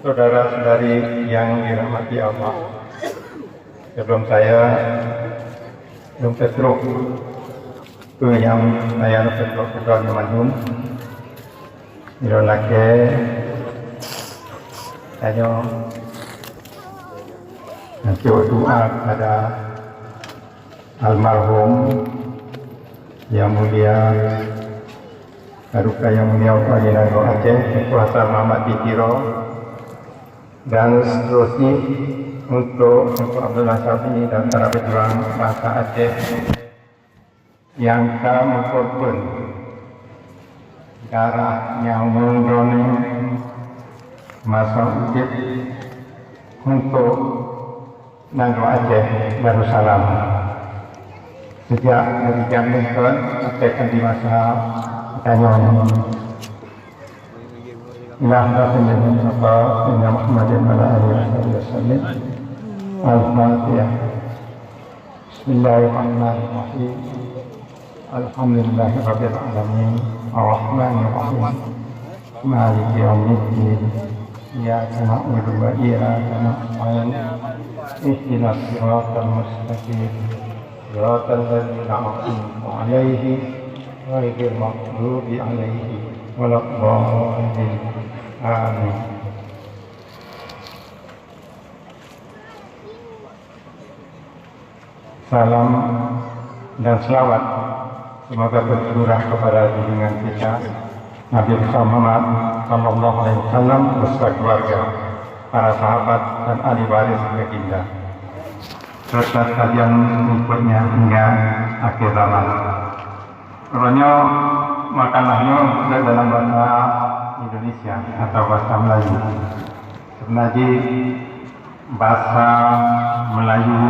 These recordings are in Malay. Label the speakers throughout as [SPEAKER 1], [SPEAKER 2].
[SPEAKER 1] saudara-saudari yang dirahmati Allah, sebelum saya Petruk ke yang saya Petruk ketua Manhum Irolake saya nanti doa kepada almarhum yang mulia Karuka yang mulia Panggilan Aceh Kuasa Muhammad Titiro, dan seterusnya untuk Abdullah Syafi'i dan para pejuang bangsa Aceh yang mengkorban darah yang menggone masa hidup untuk Nangro Aceh Darussalam. Sejak dari jam Lincoln sampai di masa Tanyon. Inna Muhammadin wa alihi wasallam. Al-Fatihah. Bismillahirrahmanirrahim. Alhamdulillahirabbil alamin. Ar-Rahmanir Rahim. Maliki yaumiddin. Iyyaka na'budu wa iyyaka nasta'in. Ihdinas siratal mustaqim. Siratal ladzina an'amta 'alaihim ghairil maghdubi 'alaihim waladdallin. Amin. Salam dan selawat semoga bercurah kepada junjungan kita Nabi Muhammad sallallahu alaihi wasallam beserta keluarga, para sahabat dan ahli waris baginda, serta kalian mengikutnya hingga akhir zaman. Orangnya makanannya dalam bahasa Indonesia atau bahasa Melayu. Sebenarnya bahasa Melayu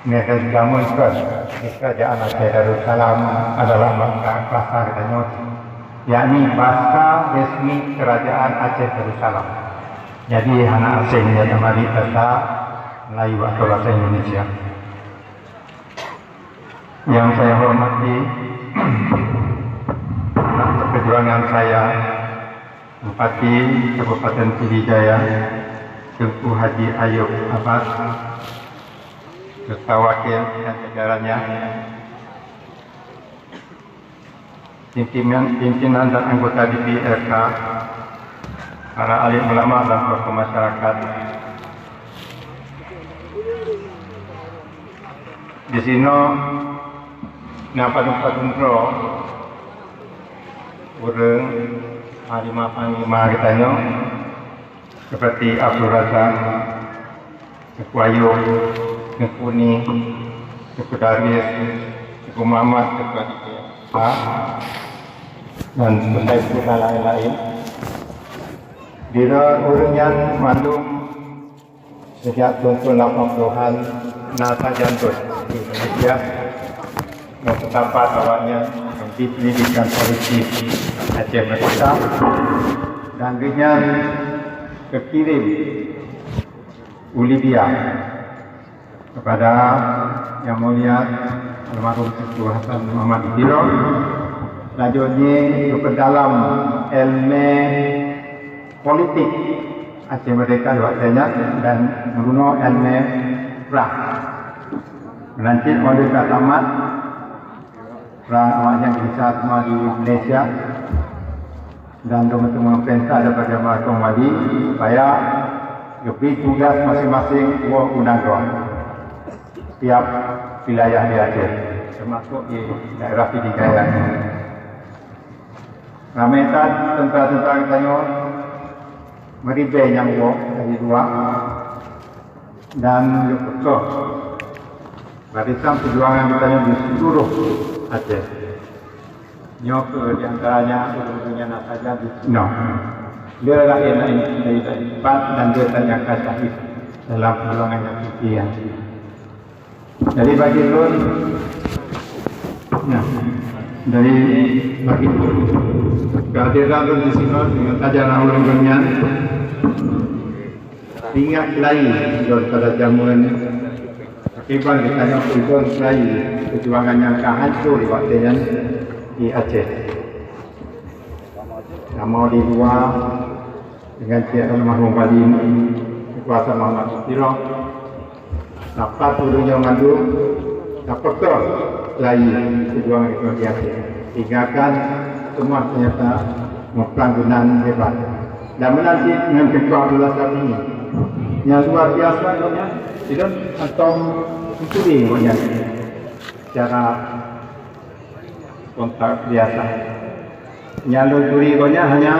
[SPEAKER 1] mereka jamunkan kerajaan Aceh Darussalam adalah bahasa katanya, yakni bahasa resmi kerajaan Aceh Darussalam. Jadi anak asing yang kembali bahasa Melayu atau bahasa Indonesia. Yang saya hormati perjuangan saya Bupati Kabupaten Pidijaya Tengku Haji Ayub Abbas serta wakil dan jajarannya, pimpinan dan anggota DPRK, para alim ulama dan tokoh masyarakat. Di sini Padung-padungro urang panglima katanya seperti Abdul Razak, Kekuayu, Kekuni, Kekudaris, Keku Muhammad, Ketua DPRK, dan benda lain-lain. Dira urang yang mandung sejak tahun 80-an nasa jantut di Indonesia, betapa awalnya di pendidikan politik Aceh Merdeka, dan dengan kekirim Ulibia kepada Yang Mulia almarhum Ketua Hasan Muhammad Titiro, selanjutnya ke dalam ilmu politik Aceh Merdeka waktunya dan menggunakan ilmu perang. Nanti oleh tamat perang awal yang bisa semua di Malaysia, dan teman-teman perintah daripada Mahkamah Wali supaya lebih tugas masing-masing undang-undang setiap wilayah di Aceh, termasuk di daerah Pidijaya. Rametan tentara-tentara katanya meribe yang dari dua dan betul barisan perjuangan katanya di seluruh Aceh. Nyok di antaranya ujungnya saja di Sino. Dia lain dari tempat dan dia tanyakan syahid dalam perjuangan yang sekian. Jadi bagi Lun, dari bagi kehadiran Lun di sini dengan kajian ulangnya ingat lagi pada zaman akibat ditanya pun lagi perjuangan yang hancur di waktunya di Aceh. Nama di luar dengan Cik Almarhum Bali Kuasa Muhammad Sutiroh, dapat turunnya mandu, dapat kau lagi perjuangan itu biasa. Tinggalkan semua ternyata memperanggunan hebat. Dan menanti dengan Ketua Abdullah Syaf ini, yang luar biasa punya, tidak atau mencuri punya secara kontak biasa. Yang mencuri punya hanya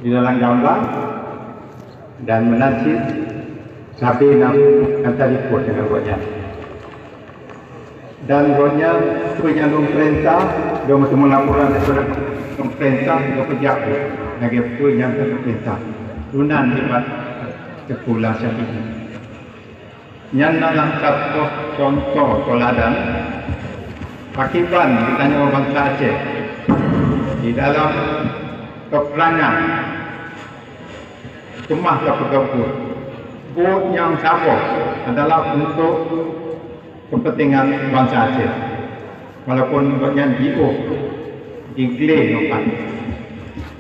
[SPEAKER 1] di dalam gambar dan menanti sampai yang tadi pun dengan punya. Dan punya penyandung perintah, dia bertemu laporan daripada perintah untuk kejap lagi pun yang terperintah lunan hebat Kepulauan Syaf ini. Yang dalam satu contoh teladan akibat ditanya orang bangsa Aceh di dalam peperangan Kemah Kapur bot yang sama adalah untuk kepentingan bangsa Aceh, walaupun buatnya DO Inggeris nampak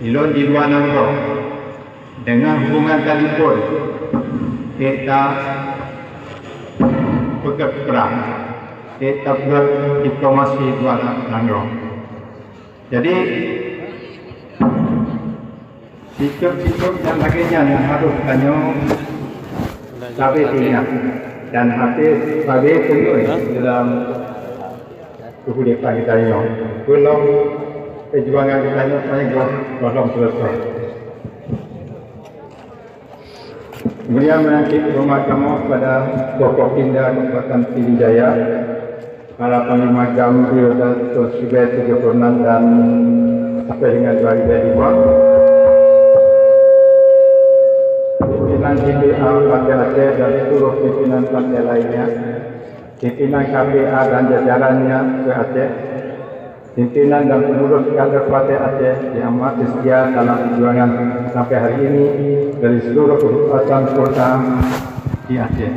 [SPEAKER 1] ilon di luar negara dengan hubungan telefon kita berperang, kita berdiplomasi luar negara. Jadi sikap-sikap yang lainnya yang harus tanya sampai ingat dan hati sebagai penuh dalam kehidupan kita ini. Belum perjuangan kita ini belum selesai. Kemudian menanti rumah kamu pada Pokok Indah Kabupaten Pidijaya, para Panglima Jam periode 1936 dan sampai dengan 2005. Pimpinan KPA Partai Aceh dan seluruh pimpinan partai lainnya, pimpinan KPA dan jajarannya ke Aceh, pimpinan dan pengurus kader Partai Aceh yang masih setia dalam perjuangan sampai hari ini dari seluruh kekuatan kota di Aceh.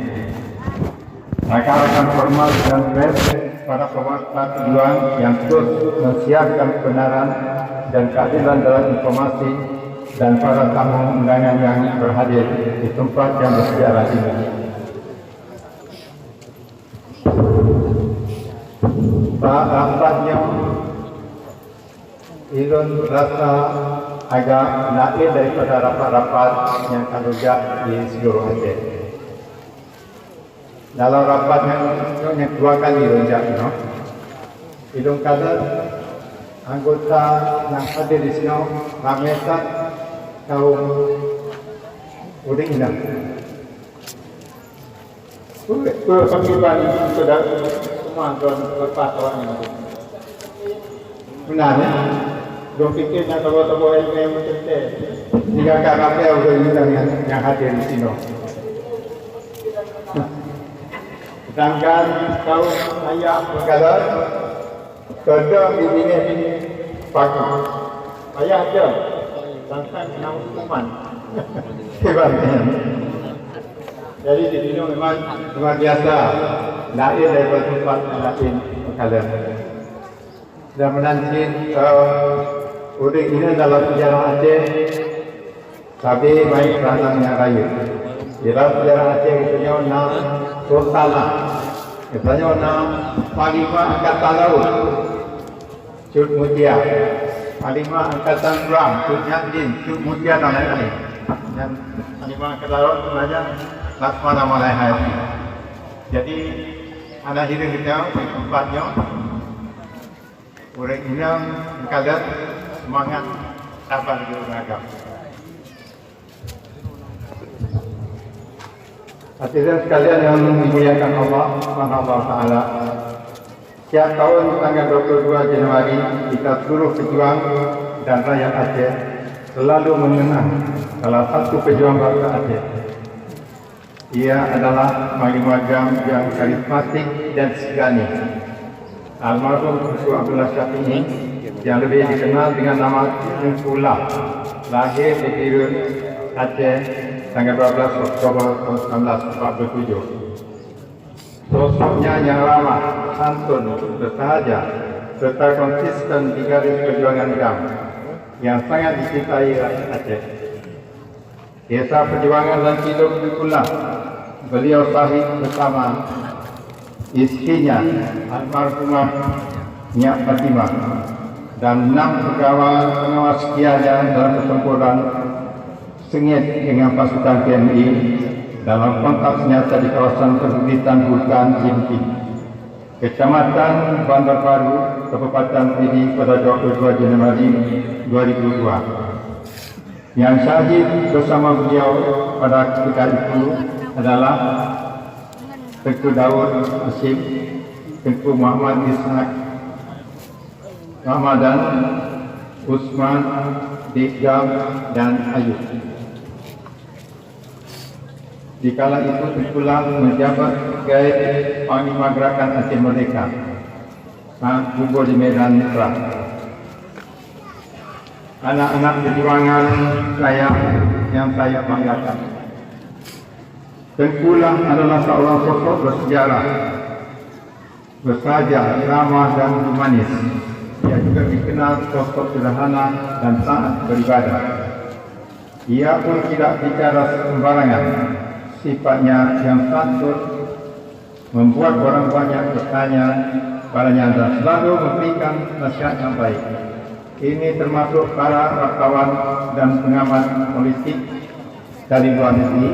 [SPEAKER 1] Rekan-rekan formal dan pers, para pewarta pejuang yang terus mensiarkan kebenaran dan keadilan dalam informasi, dan para tamu undangan yang berhadir di tempat yang bersejarah ini. Rampaknya Ilun rasa agak lain daripada rapat-rapat yang terjadi di seluruh Aceh. Dalam rapat yang 2 kali rejak, Ilun kata anggota yang hadir di sini ramai kaum Udin Indah. Pemilihan sudah semua tuan lepas orang ini. Benarnya, dua fikirnya tokoh-tokoh ilmu yang bercerita. Jika ramai Udin Indah yang hadir di sini. Sedangkan kaum ayah berkata, kedua bini pagi. Ayah dia tentang kena hukuman. Hebatnya. Jadi di sini memang luar biasa. Lain daripada tempat lain perkara. Dan menanti Udin ini dalam sejarah Aceh tapi baik peranan yang raya. Dalam sejarah Aceh katanya nak Sultana, katanya nak Panglima Angkatan Laut Cud Mutia, Panglima Angkatan Perang Cud Nyandin, Cud Mutia dan lain-lain. Dan Panglima Angkatan Laut sebenarnya Laksamana Malahai. Jadi anak hidup kita tempatnya orang Inang kadang semangat sabar di beragam. Hadirin sekalian yang dimuliakan Allah Subhanahu wa taala. Setiap tahun tanggal 22 Januari kita seluruh pejuang dan rakyat Aceh selalu mengenang salah satu pejuang bangsa Aceh. Ia adalah Panglima Jam yang karismatik dan segani, almarhum Ketua Abdullah Syaf ini, yang lebih dikenal dengan nama Pula, lahir di Tirun, Aceh tanggal 12 Oktober 1947. Sosoknya yang ramah, santun, bersahaja, serta konsisten di garis perjuangan Jam yang sangat dicintai rakyat Aceh. Kisah perjuangan dan hidup pula beliau sahih bersama istrinya almarhumah Nyak Fatimah dan 6 pegawai pengawas setianya dalam pertempuran sengit dengan pasukan TNI dalam kontak senjata di kawasan perbukitan Vulkan Jimki, Kecamatan Bandar Baru, Kabupaten Pidi pada 22 Januari 2002. Yang syahid bersama beliau pada ketika itu adalah Tengku Daud Asyik, Tengku Muhammad Ishak, Ramadan, Usman, Dikdam, dan Ayub. Di kala itu Tengkulah menjabat sebagai Panglima Gerakan Aceh Merdeka saat gugur di medan perang. Anak-anak perjuangan saya yang saya banggakan, Tengkulah adalah seorang sosok bersejarah, bersahaja, ramah dan humanis. Ia juga dikenal sosok sederhana dan taat beribadah. Ia pun tidak bicara sembarangan. Sifatnya yang santun membuat orang banyak bertanya padanya dan selalu memberikan nasihat yang baik. Ini termasuk para wartawan dan pengamat politik dari luar negeri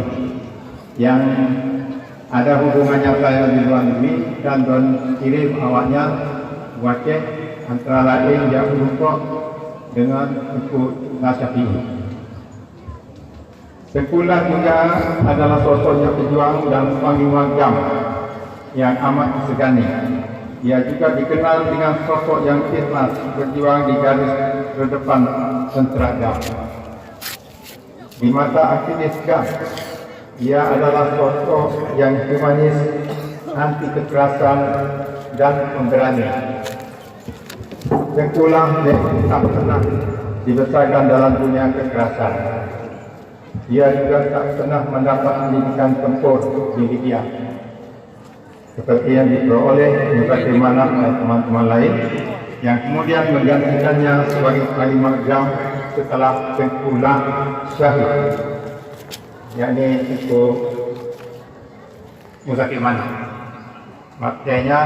[SPEAKER 1] yang ada hubungannya saya di luar negeri dan kirim awaknya wajib antara lain yang berupa dengan ikut nasihat ini. Tengkulah juga adalah sosok yang pejuang dan panglima gam yang amat segani. Ia juga dikenal dengan sosok yang ikhlas berjuang di garis terdepan tentera gam. Di mata aktivis gam, ia adalah sosok yang humanis, anti kekerasan dan pemberani. Tengkulah tak pernah dibesarkan dalam dunia kekerasan. Ia juga tak pernah mendapat pendidikan tempur di Libya seperti yang diperoleh bagaimana teman-teman lain yang kemudian menggantikannya sebagai panglima gam setelah Tengkulah syahid, yakni Tengku Muzakir Manaf. Maksudnya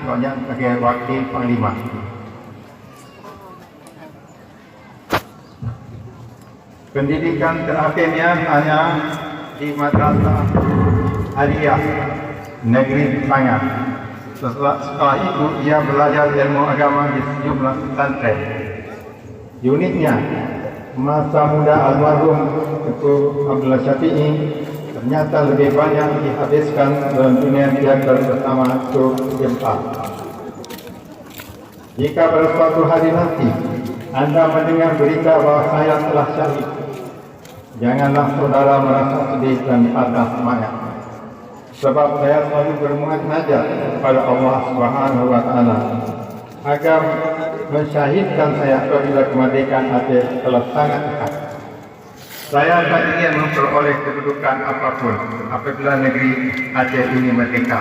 [SPEAKER 1] banyak sebagai wakil panglima. Pendidikan terakhirnya hanya di Madrasah Aliyah Negeri Sangah. Setelah itu ia belajar ilmu agama di sejumlah pesantren. Uniknya, masa muda almarhum Tengku Abdullah Syafi'i ternyata lebih banyak dihabiskan dalam dunia teater bersama Cuk Jempa. Jika pada suatu hari nanti Anda mendengar berita bahawa saya telah syahid, janganlah saudara merasa sedih dan patah semangat. Sebab saya selalu bermunajat kepada Allah Subhanahu wa Ta'ala agar mensyahidkan saya apabila kemerdekaan Aceh telah sangat dekat. Saya tak ingin memperoleh kedudukan apapun apabila negeri Aceh ini merdeka.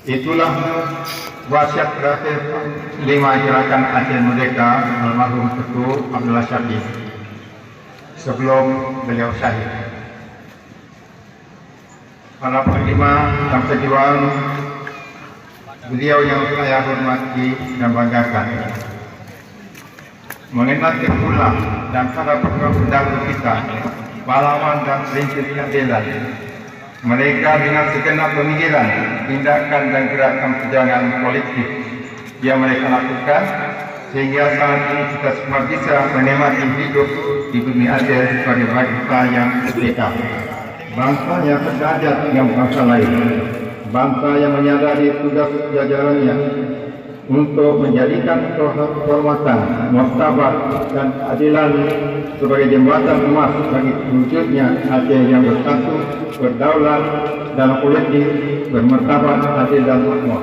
[SPEAKER 1] Itulah wasiat terakhir 5 gerakan Aceh Merdeka almarhum Tengku Abdullah Syafi'i sebelum beliau syahid. Para panglima dan pejuang beliau yang saya hormati dan banggakan, mengenal Tengkulah dan para pejuang pendahulu kita, pahlawan dan prinsip keadilan. Mereka dengan segenap pemikiran, tindakan dan gerakan perjuangan politik yang mereka lakukan sehingga saat ini kita semua bisa menikmati hidup di bumi Aceh sebagai bangsa yang merdeka, bangsa yang sederajat dengan bangsa lain, bangsa yang menyadari tugas jajarannya untuk menjadikan kehormatan, martabat dan keadilan sebagai jembatan emas bagi wujudnya Aceh yang bersatu, berdaulat dalam politik, bermartabat, adil dan makmur.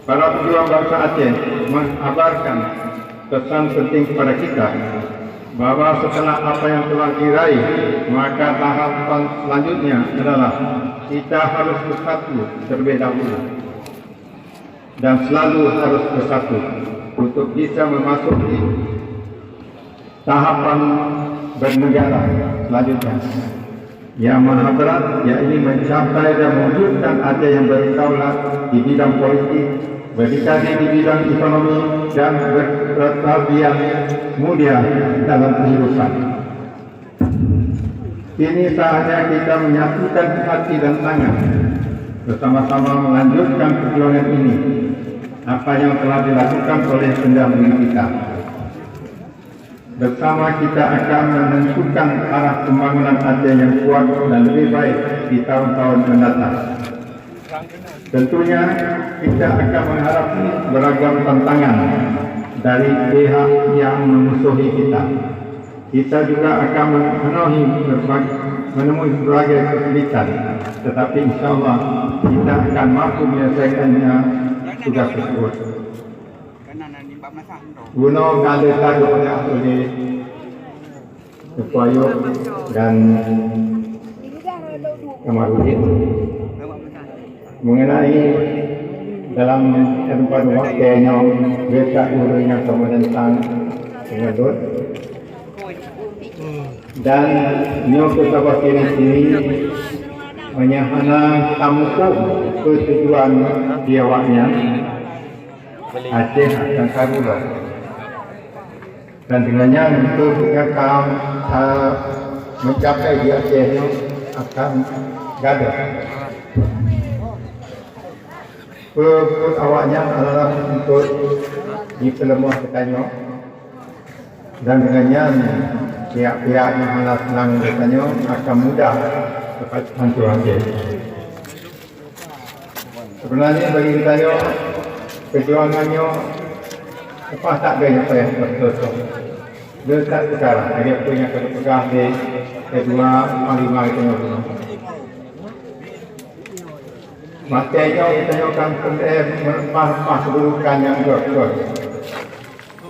[SPEAKER 1] Para pejuang bangsa Aceh mengabarkan pesan penting kepada kita bahwa setelah apa yang telah diraih, maka tahapan selanjutnya adalah kita harus bersatu terlebih dahulu dan selalu harus bersatu untuk bisa memasuki tahapan bernegara selanjutnya. Yang maha berat, yakni mencapai dan mewujudkan Aceh yang berdaulat di bidang politik, berdikari di bidang ekonomi dan bertarbiyah mulia dalam kehidupan. Kini saatnya kita menyatukan hati dan tangan bersama-sama melanjutkan perjuangan ini, apa yang telah dilakukan oleh pendahulu kita. Bersama kita akan menentukan arah pembangunan Aceh yang kuat dan lebih baik di tahun-tahun mendatang. Tentunya kita akan menghadapi beragam tantangan dari pihak yang memusuhi kita. Kita juga akan menemui berbagai kesulitan, tetapi insyaAllah kita akan mampu menyelesaikannya tugas tersebut. Guna kali tadi oleh Ketua Ayub dan Kamarudin mengenai dalam tempat waktunya berita yang sama tentang pengadut dan Nyo Ketua sini menyahana tamukum ketujuan diawaknya Aceh akan Karula dan dengannya untuk kaum mencapai di Aceh akan gagal. Purpose awaknya adalah untuk diperlemah bertanya dan dengannya pihak-pihak yang hendak senang bertanya akan mudah dapat hancur Aceh. Sebenarnya bagi bertanya perjuangannya lepas tak ada yang saya betul-betul. Dia tak sekarang, dia punya kepegang di kedua panglima itu. Makanya kita akan melepas keburukan yang betul.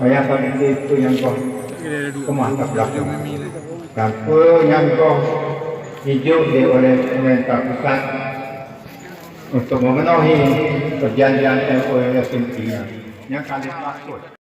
[SPEAKER 1] Saya tadi itu yang kau kemana belakang. Dan yang kau hijau oleh pemerintah pusat untuk memenuhi perjanjian MOU yang kali tersebut.